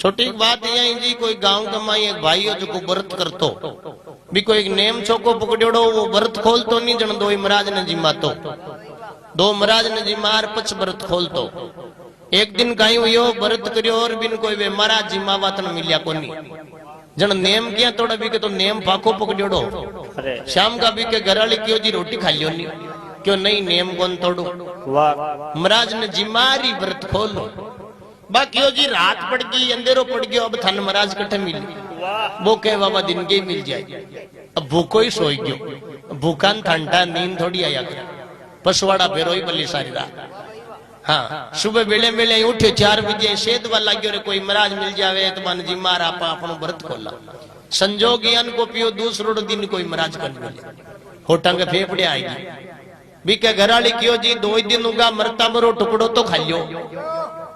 छोटी बात यही जी, कोई गांव का माई एक भाई हो जो को व्रत करतो भी कोई एक नेम छोको पकड़ो वो व्रत खोलतो नहीं जन दो महाराज ने जिमा तो दो महाराज ने जिमार पच व्रत खोलतो। एक दिन कहीं हुई व्रत करियो और बिन कोई वे महाराज जिमा वातन मिलिया कोनी जन नेम किया थोड़ा भी के तो नेम फाको पकड़ो शाम का भी के घराली क्यों जी रोटी खा लियो नहीं क्यों नहीं नेम कौन तोड़ो महाराज ने जिमारी व्रत खोलो बाकी जी रात पड़ गई अंधेरो पड़ गयो अब थन महाराज कट्ठे मिली वो कहे बाबा दिन के मिल जाए अब भूखो ही सोई गयो भूखान ठंडा नींद थोड़ी आया कर पसवाड़ा फेरो ही बली सारी रात। हाँ सुबह बेले बेले उठे 4 बजे सेद वाला गयो रे कोई महाराज मिल जावे तो मन जी मार आपा अपनो व्रत खोला संजोग ज्ञान को पियो दूसरो दिन कोई महाराज कर मिले होटंग फेफड़े आएगी भी के घराली क्यों जी 2 दिन उगा मरता मरो टुकड़ो तो खा लियो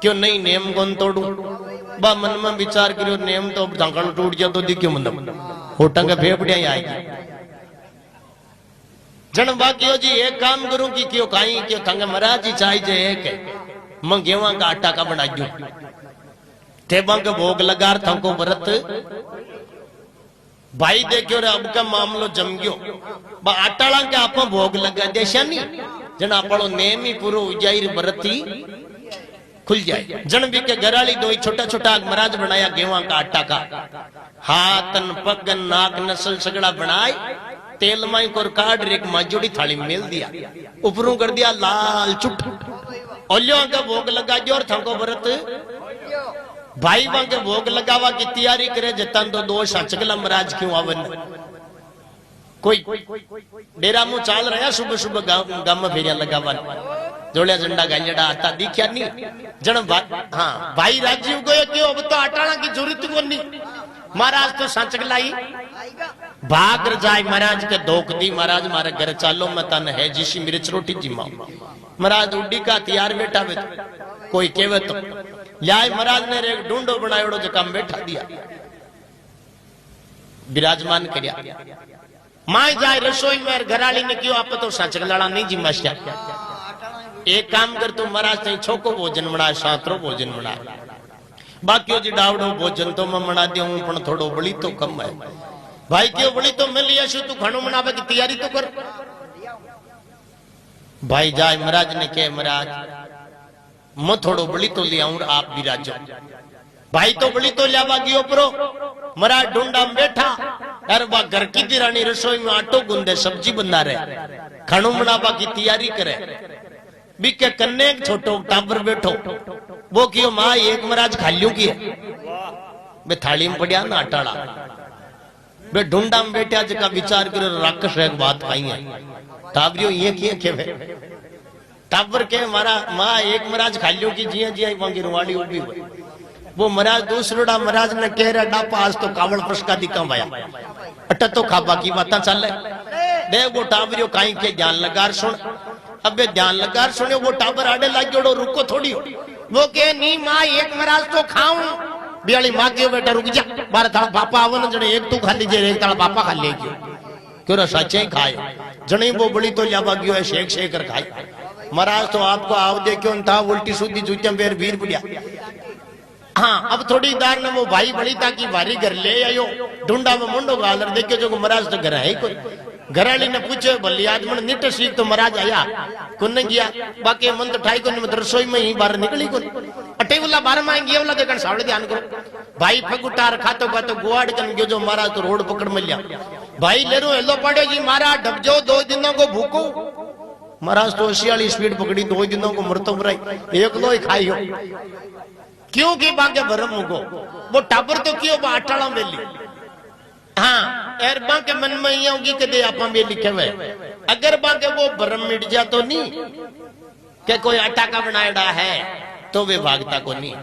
क्यों नहीं नेम कौन तोड़ू बा मन में विचार करियो नेम तो धंकड़ टूट जाए तो दिक्यो मतलब होटंग फेफड़े आएगी जन बाकी जी एक काम करूं कि क्यों काई क्यों थंग महाराज जी चाहिए एक मैं गेवा का आटा का बना दू टेबा के भोग लगा थको व्रत भाई देखियो रे अब का मामलो जम गयो बा आटाला के आप भोग लगा देशा नहीं जन आपनो नेम ही पूरो उजाई व्रती खुल जाए। जन भी के घराली दो छोटा छोटा महाराज बनाया गेवा का आटा का हाथन पगन नाक नसल सगड़ा बनाए तेल माई को काट एक माजोड़ी थाली में मेल दिया ऊपरों कर दिया लाल चुट ओलियों का भोग लगा दियो और थको व्रत भाई वहां के भोग लगावा की तैयारी करे जतन तो 2 सचगला महाराज क्यों आवन कोई डेरा मुंह चाल रहा सुबह सुबह गांव में फेरिया लगावा जोड़िया झंडा गालिया आता दिखा नहीं जन हाँ भाई राजीव गयो क्यों अब तो आटाना की जरूरत को नहीं महाराज तो सचगलाई भाग जाए महाराज के धोख दी महाराज मारे घर चालो मैं तन है जिसी मिर्च रोटी जिमा महाराज उड्डी का तैयार बैठा वे कोई केवे तो लियाए महाराज ने एक ढूंढो बनायो जो काम बैठा दिया विराजमान करिया माई जाए रसोई में घराली ने क्यों आप तो सचगलाड़ा नहीं जिमा एक काम कर तू महाराज तई छोको भोजन बना सातरो भोजन बना बाकी जी डावड़ो भोजन तो मैं बना दिया हूं पण थोड़ो बड़ी तो कम है भाई क्यों बड़ी तो मिल लिया तू खानो बनावे की तैयारी तो कर भाई जाए महाराज ने कहे महाराज मैं थोड़ो बड़ी तो ले आऊं आप भी राजो भाई तो बड़ी तो लिया गयो परो महाराज ढूंढा में बैठा यार बा घर की दिरानी रसोई में आटो गुंदे सब्जी बना रहे खानो बनावा की तैयारी करे भी के कन्ने छोटो टाबर बैठो वो क्यों माँ एक महाराज खालियों की बे थाली में पड़िया ना अटाड़ा बे ढूंढा में बैठा जका विचार करो राक्षस एक बात आई है टाबरियो ये किए के टाबर के मारा माँ एक महाराज खालियों की जिया जिया वहां रुवाड़ी उभी हुई वो महाराज दूसरोड़ा महाराज ने कह रहा डापा आज तो कावड़ प्रश्का दिखा पाया अट तो खाबा की बात चल दे वो टाबरियो कहीं के ज्ञान लगा सुन अबे ध्यान लगा सुने वो टाबर आड़े लाग जोड़ो रुको थोड़ी वो के नहीं माँ एक महाराज तो खाऊं बियाली माँ के बेटा रुक जा बार थाला पापा आवन जने एक तू खा लीजिए एक थाला पापा खा लेगी क्यों सच्चे खाए जने वो बड़ी तो लिया गयो है शेक शेक कर खाए महाराज तो आपको आव दे क्यों था उल्टी सूदी जूतियां बेर वीर बुढ़िया हाँ अब थोड़ी दार ने वो भाई बड़ी ताकि भारी घर ले आयो ढूंढा में मुंडो गालर देखे जो महाराज तो घर है कोई घराली ने पूछे भली आदमन निट सीख तो महाराज आया कुन गया बाकी मन तो ठाई को रसोई में ही बाहर निकली को अटे वाला बाहर में गया वाला देखन सावड़े ध्यान करो भाई फगुटार खातो खातो गुआड़ कन गयो जो महाराज तो रोड पकड़ में लिया भाई लेरो हेलो पड़े जी महाराज डबजो 2 दिनों को भूखो महाराज तो 80 स्पीड पकड़ी 2 दिनों को मरतो बुराई एक लो ही खाई हो क्यों की बाके भरम को वो टाबर तो क्यों आटाला बेली हाँ एर बाके मन में ही होगी कदे आपा भी लिखे हुए अगर बाके वो भरम मिट जा तो नहीं के कोई आटा का बनाया है तो वे भागता को नहीं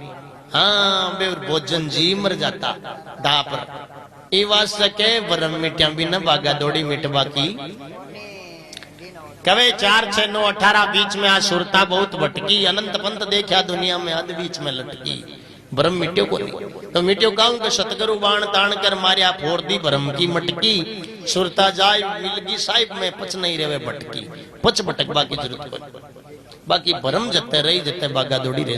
हाँ वे भोजन जी मर जाता दापर इवास सके भरम मिट्या भी न भागा दौड़ी मिट बाकी कवे 4 6 9 18 बीच में आ सुरता बहुत भटकी अनंत पंत देखा दुनिया में अध बीच में लटकी भरम मिट्यो को नहीं तो मिट्यो कहूं के सतगुरु बाण ताण कर मारिया फोड़ दी भरम की मटकी सुरता जाय मिलगी साहिब में पच नहीं रहे भटकी पच भटक बाकी जरूरत को बाकी भरम जते रही जते बागा दौड़ी रहे